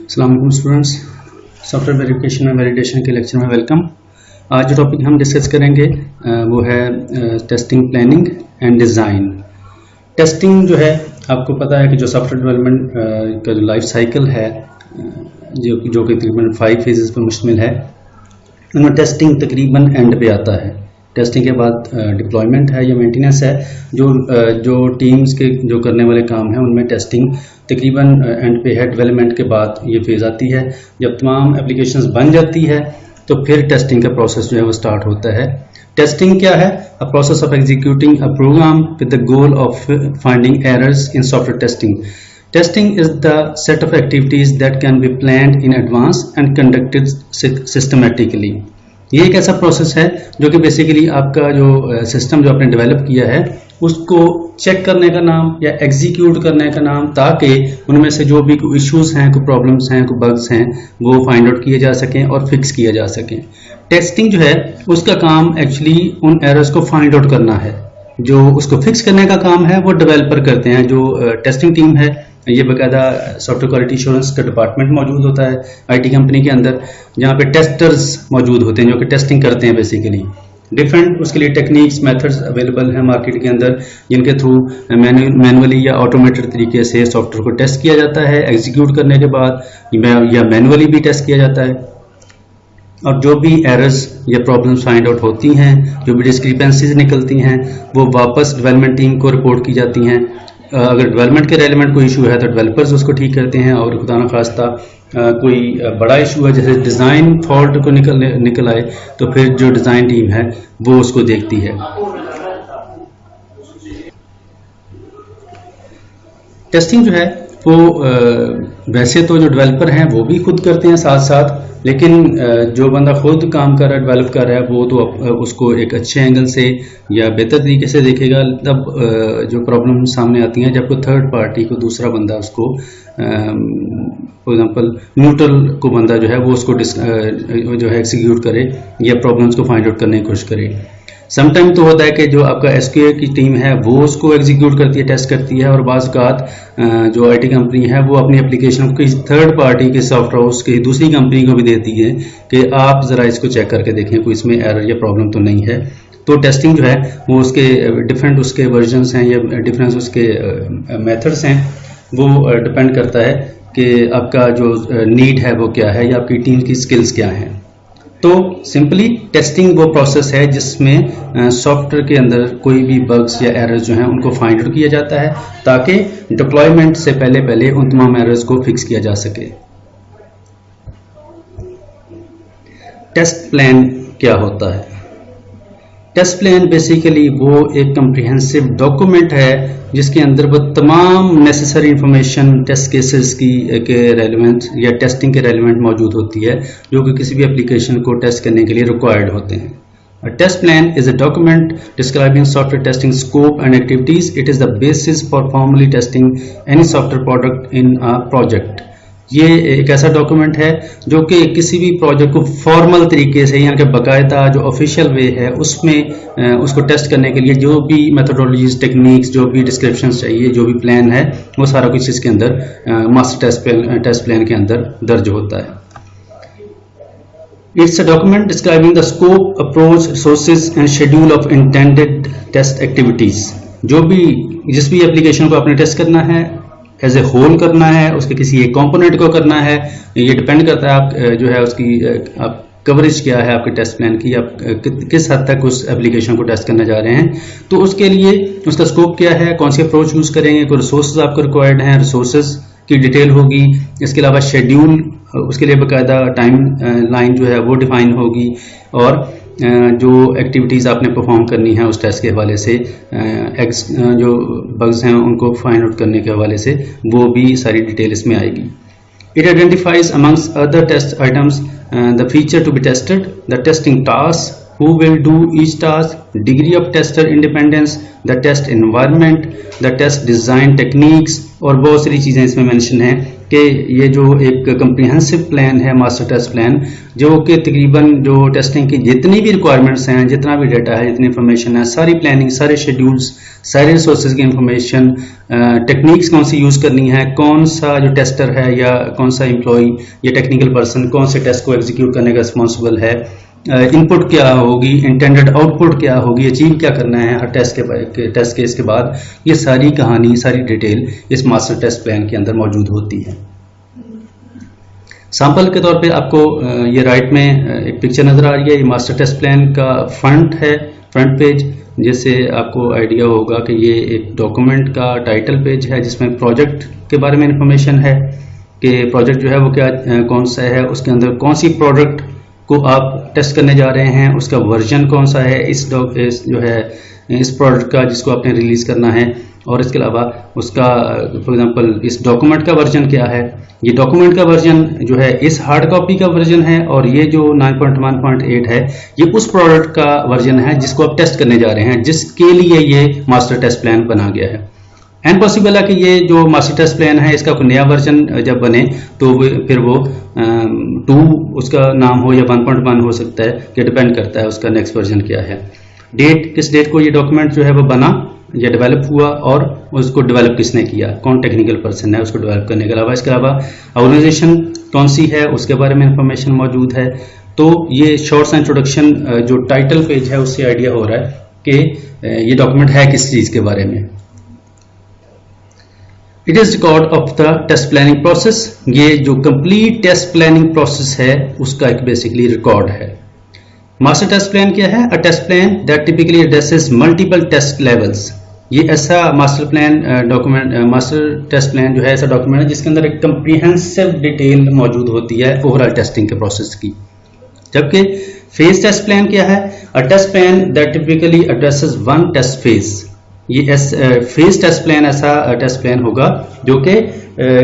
अस्सलाम वालेकुम students, software verification में वैलिडेशन के लेक्चर में वेलकम। आज जो टॉपिक हम डिस्कस करेंगे वो है testing planning and design. Testing जो है आपको पता है कि जो सॉफ्टवेयर डेवलपमेंट का जो लाइफ साइकिल है जो कि तकरीबन 5 फेजेस पर मुश्तमिल है, उनमें टेस्टिंग तकरीबन एंड पे आता है। टेस्टिंग के बाद डिप्लॉयमेंट है या मेंटेनेंस है। जो टीम्स के जो करने वाले काम हैं उनमें टेस्टिंग तकरीबन एंड पे है। डेवलपमेंट के बाद ये फेज़ आती है। जब तमाम एप्लीकेशंस बन जाती है तो फिर टेस्टिंग का प्रोसेस जो है वो स्टार्ट होता है। टेस्टिंग क्या है? A process of executing a program with the goal of finding errors in software testing. Testing is the set of activities that can be planned in advance and conducted systematically. ये एक ऐसा process है जो कि basically आपका जो system जो आपने डेवलप किया है उसको चेक करने का नाम या एग्जीक्यूट करने का नाम, ताकि उनमें से जो भी कोई इश्यूज हैं, कोई प्रॉब्लम्स हैं, कोई बग्स हैं, वो फाइंड आउट किए जा सकें और फिक्स किए जा सकें। टेस्टिंग जो है उसका काम एक्चुअली उन एरर्स को फाइंड आउट करना है। जो उसको फिक्स करने का काम है वो डेवलपर करते हैं। जो टेस्टिंग टीम है, ये बाकायदा सॉफ्टवेयर क्वालिटी एश्योरेंस का डिपार्टमेंट मौजूद होता है आईटी कंपनी के अंदर, जहाँ पे टेस्टर्स मौजूद होते हैं जो कि टेस्टिंग करते हैं। बेसिकली डिफरेंट उसके लिए टेक्निक्स, मेथड्स अवेलेबल हैं मार्केट के अंदर, जिनके थ्रू मैनुअली या ऑटोमेटेड तरीके से सॉफ्टवेयर को टेस्ट किया जाता है। एग्जीक्यूट करने के बाद या मैनुअली भी टेस्ट किया जाता है, और जो भी एरर्स या प्रॉब्लम्स फाइंड आउट होती हैं, जो भी डिस्क्रिपेंसीज निकलती हैं, वो वापस डेवलपमेंट टीम को रिपोर्ट की जाती हैं। अगर डेवलपमेंट के रेलेवेंट कोई इशू है तो डेवलपर्स उसको ठीक करते हैं, और खुदा न खास्ता कोई बड़ा इशू है जैसे डिज़ाइन फॉल्ट को निकल आए तो फिर जो डिज़ाइन टीम है वो उसको देखती है। टेस्टिंग जो है वो वैसे तो जो डेवलपर हैं वो भी खुद करते हैं साथ साथ, लेकिन जो बंदा खुद काम कर रहा है, डेवलप कर रहा है, वो तो उसको एक अच्छे एंगल से या बेहतर तरीके से देखेगा। तब जो प्रॉब्लम सामने आती हैं जब कोई थर्ड पार्टी को दूसरा बंदा उसको फॉर एग्जांपल न्यूट्रल को बंदा जो है वो उसको जो है एग्जीक्यूट करे या प्रॉब्लम्स को फाइंड आउट करने की कोशिश करे। समटाइम तो होता है कि जो आपका एसक्यूए की टीम है वो उसको एग्जीक्यूट करती है, टेस्ट करती है, और बाज़ औक़ात जो आईटी कंपनी है वो अपनी एप्लीकेशन को किसी थर्ड पार्टी के सॉफ्ट हाउस की दूसरी कंपनी को भी देती है कि आप ज़रा इसको चेक करके देखें कोई इसमें एरर या प्रॉब्लम तो नहीं है। तो टेस्टिंग जो है वो उसके डिफरेंट उसके वर्जन्स हैं या डिफरेंट उसके मेथड्स हैं, वो डिपेंड करता है कि आपका जो नीड है वो क्या है या आपकी टीम की स्किल्स क्या हैं। तो सिंपली टेस्टिंग वो प्रोसेस है जिसमें सॉफ्टवेयर के अंदर कोई भी बग्स या एरर्स जो हैं उनको फाइंड आउट किया जाता है, ताकि डिप्लॉयमेंट से पहले उन तमाम एरर्स को फिक्स किया जा सके। टेस्ट प्लान क्या होता है? टेस्ट प्लान बेसिकली वो एक कम्प्रिहेंसिव डॉक्यूमेंट है जिसके अंदर वो तमाम नेसेसरी इंफॉर्मेशन टेस्ट केसेस की के रेलेवेंट या टेस्टिंग के रेलेवेंट मौजूद होती है, जो कि किसी भी एप्लीकेशन को टेस्ट करने के लिए रिक्वायर्ड होते हैं। A test plan is a document describing software testing scope and activities. It is the basis for formally testing any software product in a project. ये एक ऐसा डॉक्यूमेंट है जो कि किसी भी प्रोजेक्ट को फॉर्मल तरीके से यानी कि बाकायदा जो ऑफिशियल वे है उसमें उसको टेस्ट करने के लिए जो भी मेथोडोलॉजीज, टेक्निक्स, जो भी डिस्क्रिप्शंस चाहिए, जो भी प्लान है, वो सारा कुछ इसके अंदर मास्टर टेस्ट प्लान के अंदर दर्ज होता है। It's a document describing the scope, approach, resources and schedule of intended test activities. जिस भी एप्लीकेशन को आपने टेस्ट करना है, एज ए होल करना है, उसके किसी एक कंपोनेंट को करना है, ये डिपेंड करता है आप जो है उसकी आप कवरेज क्या है आपके टेस्ट प्लान की, आप किस हद तक उस एप्लीकेशन को टेस्ट करने जा रहे हैं। तो उसके लिए उसका स्कोप क्या है, कौन सी अप्रोच यूज़ करेंगे, कोई रिसोर्सेज आपको रिक्वायर्ड हैं, रिसोर्सेज की डिटेल होगी। इसके अलावा शेड्यूल, उसके लिए बाकायदा टाइम लाइन जो है वो डिफाइन होगी, और जो एक्टिविटीज़ आपने परफॉर्म करनी है उस टेस्ट के हवाले से, जो बग्स हैं उनको फाइंड आउट करने के हवाले से, वो भी सारी डिटेल इसमें आएगी। It identifies amongst other test items the feature to be tested, the testing task, who will do each task, degree of tester independence, the test environment, the test design techniques, और बहुत सारी चीज़ें इसमें mention है कि ये जो एक कम्प्रिहेंसिव प्लान है मास्टर टेस्ट प्लान, जो कि तकरीबन जो टेस्टिंग की जितनी भी रिक्वायरमेंट्स हैं, जितना भी डाटा है, जितनी इंफॉर्मेशन है, सारी प्लानिंग, सारे शेड्यूल्स, सारे रिसोर्सेज की इंफॉर्मेशन, टेक्निक्स कौन सी यूज़ करनी है, कौन सा जो टेस्टर है या कौन सा एम्प्लॉय या टेक्निकल पर्सन कौन से टेस्ट को एग्जीक्यूट करने का रिस्पॉन्सिबल है, इनपुट क्या होगी, इंटेंडेड आउटपुट क्या होगी, अचीव क्या करना है हर टेस्ट केस के बाद, ये सारी कहानी, सारी डिटेल इस मास्टर टेस्ट प्लान के अंदर मौजूद होती है। सैंपल के तौर पे आपको ये राइट में एक पिक्चर नज़र आ रही है, ये मास्टर टेस्ट प्लान का फ्रंट है, फ्रंट पेज, जिससे आपको आइडिया होगा कि ये एक डॉक्यूमेंट का टाइटल पेज है जिसमें प्रोजेक्ट के बारे में इंफॉर्मेशन है कि प्रोजेक्ट जो है वो क्या कौन सा है, उसके अंदर कौन सी प्रोडक्ट को आप टेस्ट करने जा रहे हैं, उसका वर्जन कौन सा है, इस जो है इस प्रोडक्ट का जिसको आपने रिलीज करना है, और इसके अलावा उसका फॉर एग्जांपल इस डॉक्यूमेंट का वर्जन क्या है। ये डॉक्यूमेंट का वर्जन जो है इस हार्ड कॉपी का वर्जन है, और ये जो 9.1.8 है ये उस प्रोडक्ट का वर्जन है जिसको आप टेस्ट करने जा रहे हैं, जिसके लिए ये मास्टर टेस्ट प्लान बना गया है। एंड पॉसिबल है कि ये जो मास्टर टेस्ट प्लान है इसका कोई नया वर्जन जब बने तो फिर वो 2 उसका नाम हो या 1.1 हो सकता है, कि डिपेंड करता है उसका नेक्स्ट वर्जन क्या है। डेट, किस डेट को ये डॉक्यूमेंट जो है वो बना या डेवलप हुआ, और उसको डेवलप किसने किया, कौन टेक्निकल पर्सन है उसको डेवलप करने के अलावा। इसके अलावा ऑर्गेनाइजेशन कौन सी है उसके बारे में इंफॉर्मेशन मौजूद है। तो ये शॉर्ट्स इंट्रोडक्शन जो टाइटल पेज है उससे आइडिया हो रहा है कि ये डॉक्यूमेंट है किस चीज़ के बारे में। It is record of the test planning process, ये जो कंप्लीट टेस्ट प्लानिंग प्रोसेस है उसका एक बेसिकली रिकॉर्ड है। मास्टर टेस्ट प्लान क्या है? A test plan that typically addresses multiple test levels. ये ऐसा master plan document, master test plan जो है ऐसा डॉक्यूमेंट है जिसके अंदर एक कंप्रीहेंसिव डिटेल मौजूद होती है ओवरऑल टेस्टिंग के प्रोसेस की। जबकि फेज टेस्ट प्लान क्या है? A test plan that typically addresses one test phase. ये फेज टेस्ट प्लान ऐसा टेस्ट प्लान होगा जो कि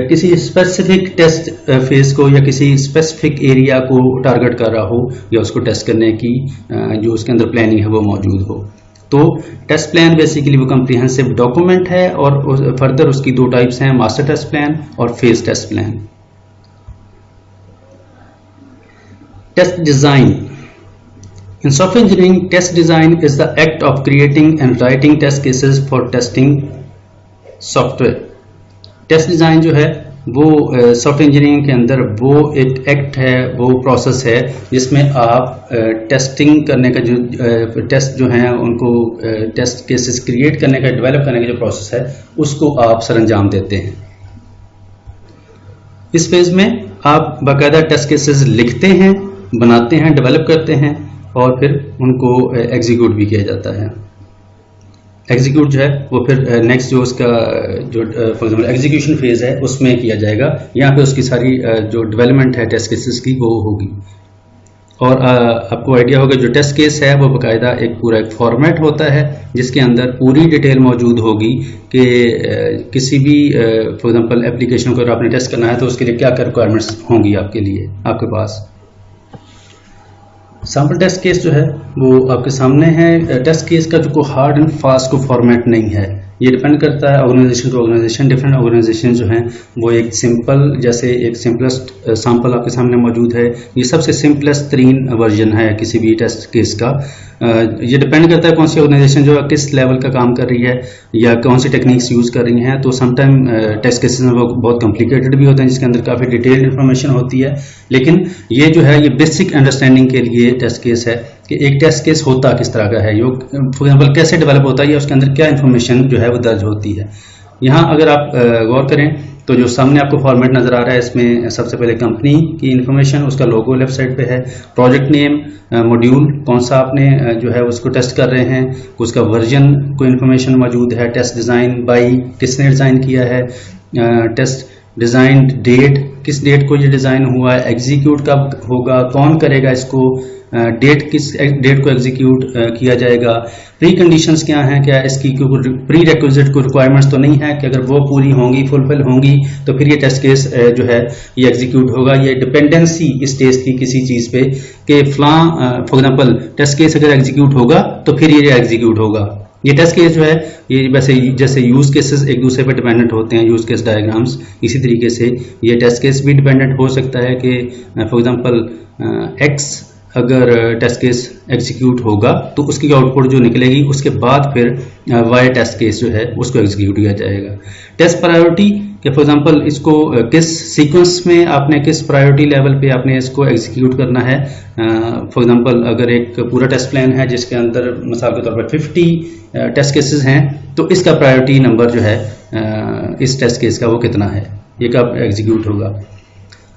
किसी स्पेसिफिक टेस्ट फेज को या किसी स्पेसिफिक एरिया को टारगेट कर रहा हो या उसको टेस्ट करने की जो उसके अंदर प्लानिंग है वो मौजूद हो। तो टेस्ट प्लान बेसिकली वो कम्प्रीहेंसिव डॉक्यूमेंट है, और फर्दर उसकी 2 टाइप्स हैं, मास्टर टेस्ट प्लान और phase test plan. Test design. In software engineering, test design is the act of creating and writing test cases for testing software. Test design जो है वो software engineering के अंदर वो एक एक्ट है, वो प्रोसेस है जिसमें आप टेस्टिंग करने का जो टेस्ट जो हैं उनको टेस्ट केसेस क्रिएट करने का, डेवलप करने का जो प्रोसेस है उसको आप सरंजाम देते हैं। इस फेज में आप बाकायदा टेस्ट केसेस लिखते हैं, बनाते हैं, डेवलप करते हैं और फिर उनको एग्जीक्यूट भी किया जाता है। एग्जीक्यूट जो है वो फिर नेक्स्ट जो उसका जो फॉर एग्जांपल एग्जीक्यूशन फेज है उसमें किया जाएगा। यहाँ पे उसकी सारी जो डेवलपमेंट है टेस्ट केसेस की वो होगी। और आपको आइडिया होगा जो टेस्ट केस है वो बाकायदा एक पूरा एक फॉर्मेट होता है जिसके अंदर पूरी डिटेल मौजूद होगी कि किसी भी फॉर एग्जांपल एप्लीकेशन को अगर आपने टेस्ट करना है तो उसके लिए क्या क्या रिक्वायरमेंट्स होंगी आपके लिए, आपके पास। सैम्पल टेस्ट केस जो है वो आपके सामने है। टेस्ट केस का जो हार्ड एंड फास्ट को फॉर्मेट नहीं है, ये डिपेंड करता है organisation to organisation. Different organisation जो हैं वो एक सिंपल, जैसे एक सिंपलेस्ट सैम्पल आपके सामने मौजूद है, ये सबसे सिंपलेस्ट तरीन वर्जन है किसी भी टेस्ट केस का। ये डिपेंड करता है कौन सी ऑर्गेनाइजेशन जो है किस लेवल का काम कर रही है या कौन सी टेक्निक्स यूज़ कर रही हैं। तो समटाइम टेस्ट केसेस में वो बहुत कॉम्प्लिकेटेड भी होते हैं जिसके अंदर काफ़ी डिटेल्ड इन्फॉर्मेशन होती है, लेकिन ये जो है ये बेसिक अंडरस्टैंडिंग के लिए टेस्ट केस है कि एक टेस्ट केस होता किस तरह का है, ये फॉर एग्जाम्पल कैसे डेवलप होता है या उसके अंदर क्या इन्फॉर्मेशन जो है वो दर्ज होती है। यहाँ अगर आप गौर करें तो जो सामने आपको फॉर्मेट नज़र आ रहा है इसमें सबसे पहले कंपनी की इन्फॉर्मेशन, उसका लोगो लेफ्ट साइड पे है, प्रोजेक्ट नेम, मॉड्यूल कौन सा आपने जो है उसको टेस्ट कर रहे हैं, उसका वर्जन को इन्फॉर्मेशन मौजूद है, टेस्ट डिज़ाइन बाई किसने डिज़ाइन किया है, टेस्ट डिज़ाइन डेट किस डेट को ये डिज़ाइन हुआ है, एग्जीक्यूट कब होगा, कौन करेगा इसको, डेट किस डेट को एग्जीक्यूट किया जाएगा, प्री कंडीशंस क्या हैं, क्या इसकी प्री रिक्विजिट को रिक्वायरमेंट्स तो नहीं है कि अगर वो पूरी होंगी, फुलफिल होंगी तो फिर ये टेस्ट केस जो है ये एग्जीक्यूट होगा। ये डिपेंडेंसी इस टेस्ट की किसी चीज़ पे कि फॉर एग्जांपल टेस्ट केस अगर एग्जीक्यूट होगा तो फिर ये एग्जीक्यूट होगा, ये टेस्ट केस जो है ये वैसे जैसे यूज केसेस एक दूसरे पे डिपेंडेंट होते हैं, यूज केस डायग्राम्स, इसी तरीके से ये टेस्ट केस भी डिपेंडेंट हो सकता है कि फॉर एग्जांपल एक्स अगर टेस्ट केस एग्जीक्यूट होगा तो उसकी आउटपुट जो निकलेगी उसके बाद फिर वाई टेस्ट केस जो है उसको एग्जीक्यूट किया जाएगा। टेस्ट प्रायोरिटी कि फॉर एग्जांपल इसको किस सीक्वेंस में आपने किस प्रायोरिटी लेवल पे आपने इसको एग्जीक्यूट करना है। फॉर एग्जांपल अगर एक पूरा टेस्ट प्लान है जिसके अंदर मिसाल के तौर पर 50 टेस्ट केसेस हैं तो इसका प्रायोरिटी नंबर जो है इस टेस्ट केस का वो कितना है, ये कब एग्जीक्यूट होगा।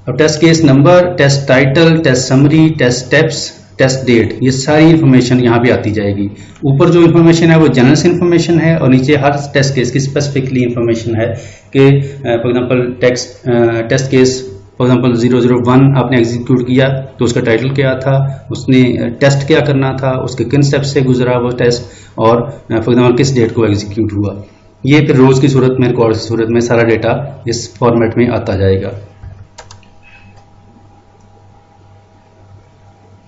अब test case number, test title, test summary, test steps, test date, ये सारी इंफॉर्मेशन यहाँ पे आती जाएगी। ऊपर जो इंफॉर्मेशन है वो जनरल इंफॉर्मेशन है और नीचे हर टेस्ट केस की स्पेसिफिकली इंफॉर्मेशन है कि for example test case for example 001 आपने एग्जीक्यूट किया तो उसका टाइटल क्या था, उसने टेस्ट क्या करना था, उसके किन स्टेप से गुजरा वो टेस्ट और फॉर एग्जांपल किस डेट को एग्जीक्यूट हुआ। ये फिर रोज की सूरत में, रिकॉर्ड की सूरत में सारा डेटा इस फॉर्मेट में आता जाएगा।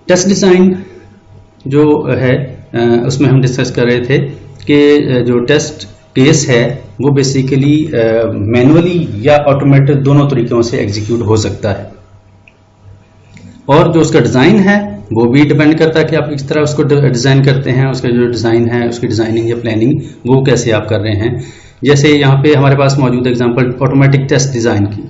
टेस्ट डिज़ाइन जो है उसमें हम डिस्कस कर रहे थे कि जो टेस्ट केस है वो बेसिकली मैनुअली या ऑटोमेटेड दोनों तरीकों से एग्जीक्यूट हो सकता है और जो उसका डिज़ाइन है वो भी डिपेंड करता है कि आप किस तरह उसको डिज़ाइन करते हैं, उसका जो डिज़ाइन है उसकी डिज़ाइनिंग या प्लानिंग वो कैसे आप कर रहे हैं। जैसे यहाँ पे हमारे पास मौजूद एग्जांपल ऑटोमेटिक टेस्ट डिज़ाइन की।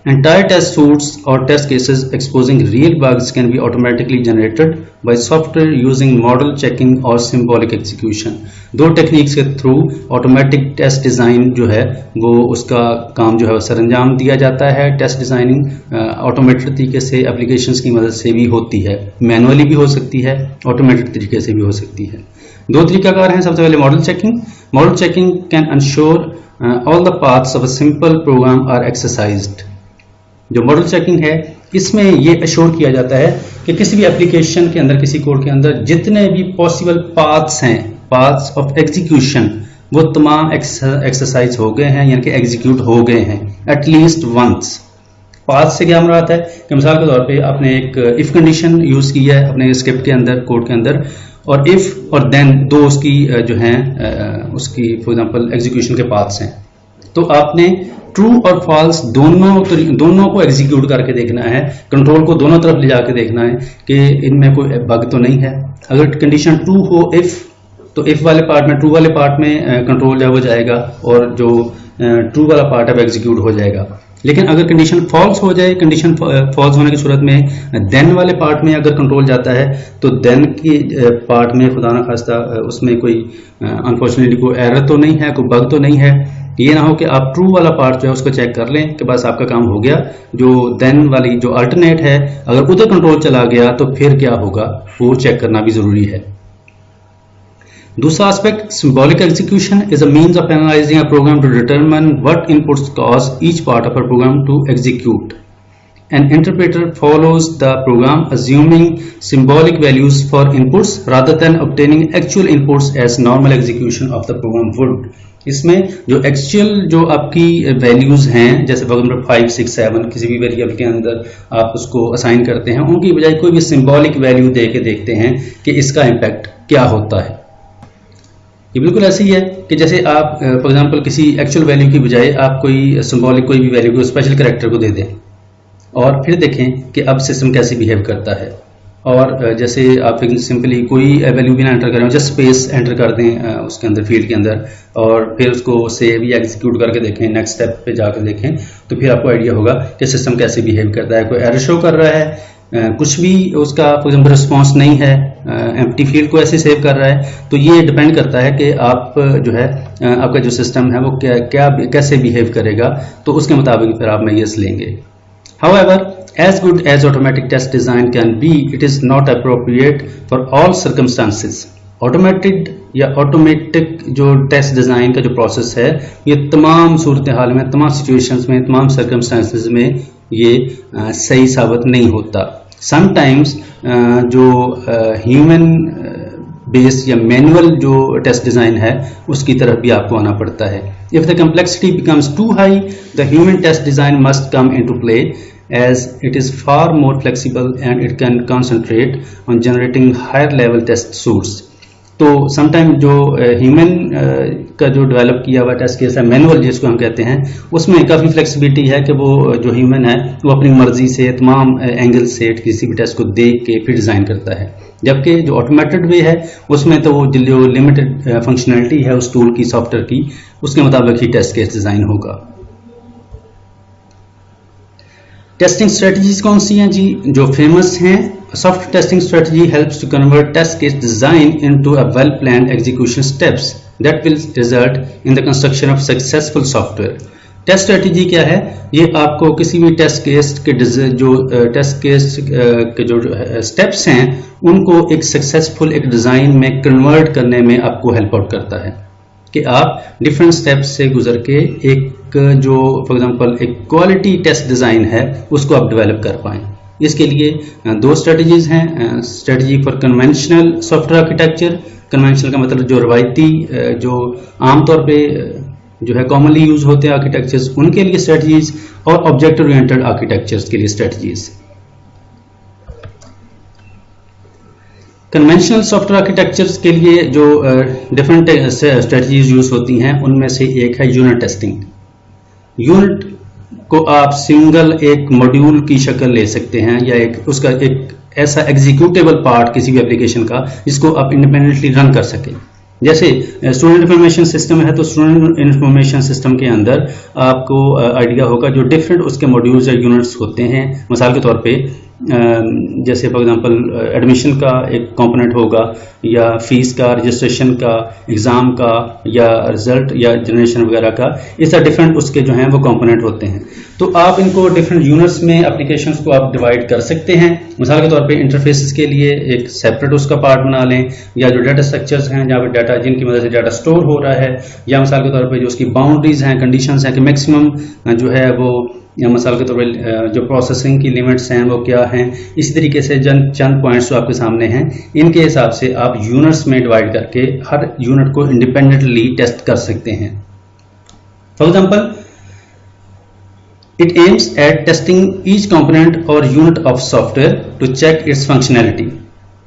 Entire test suites or test cases exposing real bugs can be automatically generated by software using model checking or symbolic execution। दो टेक्निक्स के थ्रू ऑटोमेटिक टेस्ट डिज़ाइन जो है वो उसका काम जो है सरंजाम दिया जाता है। टेस्ट डिज़ाइनिंग ऑटोमेटेड तरीके से एप्लीकेशंस की मदद से भी होती है, मैनुअली भी हो सकती है, ऑटोमेटेड तरीके से भी हो सकती है। दो तरीकाकार हैं। सबसे पहले model checking. Model checking can ensure all the parts of a simple program are exercised. जो मॉडल चेकिंग है इसमें ये अश्योर किया जाता है कि किसी भी एप्लीकेशन के अंदर, किसी कोड के अंदर जितने भी पॉसिबल पाथ्स हैं, पाथ्स ऑफ एग्जीक्यूशन, वो तमाम एक्सरसाइज हो गए हैं, यानी कि एग्जीक्यूट हो गए हैं एटलीस्ट वंस। पाथ से क्या मुराद है कि मिसाल के तौर पे आपने एक इफ कंडीशन यूज की है अपने स्क्रिप्ट के अंदर, कोड के अंदर, और इफ और देन दो उसकी जो हैं उसकी फॉर एग्जांपल एग्जीक्यूशन के पाथ्स हैं, तो आपने ट्रू और फॉल्स दोनों को एग्जीक्यूट करके देखना है, कंट्रोल को दोनों तरफ ले जाके देखना है कि इनमें कोई बग तो नहीं है। अगर कंडीशन ट्रू हो इफ, तो इफ वाले पार्ट में, ट्रू वाले पार्ट में कंट्रोल जो हो जाएगा और जो ट्रू वाला पार्ट है वो हो जाएगा। लेकिन अगर कंडीशन फॉल्स हो जाए, कंडीशन फॉल्स होने की सूरत में देन वाले पार्ट में अगर कंट्रोल जाता है तो देन की पार्ट में खुदा ना खास्ता उसमें कोई अनफॉर्चुनेटली कोई एरर तो नहीं है, कोई बग तो नहीं है। ये ना हो कि आप ट्रू वाला पार्ट जो है उसको चेक कर लें कि बस आपका काम हो गया, जो देन वाली जो अल्टरनेट है अगर उधर कंट्रोल चला गया तो फिर क्या होगा वो चेक करना भी जरूरी है। दूसरा aspect, symbolic execution is a means of analysing a program to determine what inputs cause each part of a program to execute. An interpreter follows the program assuming symbolic values for inputs rather than obtaining actual inputs as normal execution of the program would। इसमें जो actual जो आपकी values हैं, जैसे for example 5, 6, 7 किसी भी variable के अंदर आप उसको असाइन करते हैं, उनकी बजाय कोई भी सिंबॉलिक वैल्यू दे के देखते हैं कि इसका इम्पैक्ट क्या होता है। ये बिल्कुल ऐसे ही है कि जैसे आप फॉर एग्जांपल किसी एक्चुअल वैल्यू की बजाय आप कोई सिंबॉलिक कोई भी वैल्यू को स्पेशल कैरेक्टर को दे दें और फिर देखें कि अब सिस्टम कैसे बिहेव करता है। और जैसे आप सिंपली कोई वैल्यू भी ना एंटर करें, जस्ट स्पेस एंटर कर दें उसके अंदर, फील्ड के अंदर, और फिर उसको सेव या एग्जीक्यूट करके देखें, नेक्स्ट स्टेप पे जाकर देखें, तो फिर आपको आइडिया होगा कि सिस्टम कैसे बिहेव करता है। कोई एरर शो कर रहा है, कुछ भी उसका फॉर एग्जांपल रिस्पॉन्स नहीं है, एम्प्टी फील्ड को ऐसे सेव कर रहा है, तो ये डिपेंड करता है कि आप जो है आपका जो सिस्टम है वो कैसे बिहेव करेगा, तो उसके मुताबिक फिर आप मेजर्स लेंगे। However, as good as automatic test design can be, it is not appropriate for all circumstances। Automated या automatic जो टेस्ट डिज़ाइन का जो प्रोसेस है ये तमाम सूरत हाल में, तमाम सिचुएशंस में, तमाम सर्कमस्टांसेस में ये सही साबित नहीं होता। समटाइम्स जो ह्यूमन बेस्ड या मैनुअल जो टेस्ट डिज़ाइन है उसकी तरफ भी आपको आना पड़ता है। If the complexity becomes too high, the human test design must come into play as it is far more flexible and it can concentrate on generating higher level test suites। तो sometime जो human का जो develop किया हुआ test case है, manual जिसको हम कहते हैं, उसमें काफ़ी फ्लेक्सिबिलिटी है कि वो जो ह्यूमन है वो अपनी मर्जी से तमाम एंगल से किसी भी टेस्ट को देख के फिर डिज़ाइन करता है, जबकि जो ऑटोमेटेड वे है उसमें तो वो जो लिमिटेड फंक्शनैलिटी है उस टूल की, सॉफ्टवेयर की, उसके मुताबिक ही टेस्ट केस डिज़ाइन होगा। टेस्टिंग स्ट्रेटजीज कौन सी हैं जी? जो फेमस हैं, soft testing strategy helps to convert test case design into a well planned execution steps that will result in the construction of successful software. Test strategy क्या है? ये आपको किसी भी टेस्ट केस के जो टेस्ट केस के जो स्टेप्स हैं उनको एक सक्सेसफुल एक डिज़ाइन में कन्वर्ट करने में आपको हेल्प आउट करता है कि आप डिफरेंट स्टेप्स से गुजर के एक जो फॉर एग्जांपल एक क्वालिटी टेस्ट डिज़ाइन है उसको आप डेवलप कर पाएँ। इसके लिए दो स्ट्रेटजीज हैं। Strategy for conventional software architecture, conventional का मतलब जो रवायती जो आमतौर पे जो है कॉमनली यूज होते हैं आर्किटेक्चर्स, उनके लिए स्ट्रेटजीज, और ऑब्जेक्ट ओरिएंटेड आर्किटेक्चर्स के लिए स्ट्रेटजीज। कन्वेंशनल सॉफ्टवेयर आर्किटेक्चर्स के लिए जो डिफरेंट स्ट्रेटजीज यूज होती हैं उनमें से एक है यूनिट टेस्टिंग। यूनिट को आप सिंगल एक मॉड्यूल की शक्ल ले सकते हैं या उसका एक ऐसा एग्जीक्यूटेबल पार्ट किसी भी एप्लीकेशन का जिसको आप इंडिपेंडेंटली रन कर सकें। जैसे स्टूडेंट इंफॉर्मेशन सिस्टम है तो स्टूडेंट इंफॉर्मेशन सिस्टम के अंदर आपको आइडिया होगा जो डिफरेंट उसके मॉड्यूल्स या यूनिट्स होते हैं। मिसाल के तौर पे जैसे फॉर एग्जांपल एडमिशन का एक कंपोनेंट होगा, या फीस का, रजिस्ट्रेशन का, एग्ज़ाम का, या रिजल्ट या जनरेशन वगैरह का, इस तरह डिफरेंट उसके जो हैं वो कंपोनेंट होते हैं। तो आप इनको डिफरेंट यूनिट्स में एप्लीकेशंस को आप डिवाइड कर सकते हैं। मिसाल के तौर पे इंटरफेसेस के लिए एक सेपरेट उसका पार्ट बना लें, या जो डाटा स्ट्रक्चर्स हैं जहाँ पे डाटा जिनकी मदद से डाटा स्टोर हो रहा है, या मिसाल के तौर पे जो उसकी बाउंड्रीज हैं, कंडीशंस हैं कि मैक्सिमम जो है वो, या मिसाल के तौर पर जो प्रोसेसिंग की लिमिट्स हैं वो क्या हैं, इसी तरीके से चंद पॉइंट्स जो आपके सामने हैं इनके हिसाब से आप यूनिट्स में डिवाइड करके हर यूनिट को इंडिपेंडेंटली टेस्ट कर सकते हैं। For example, it aims at testing each component और unit of software to check its functionality.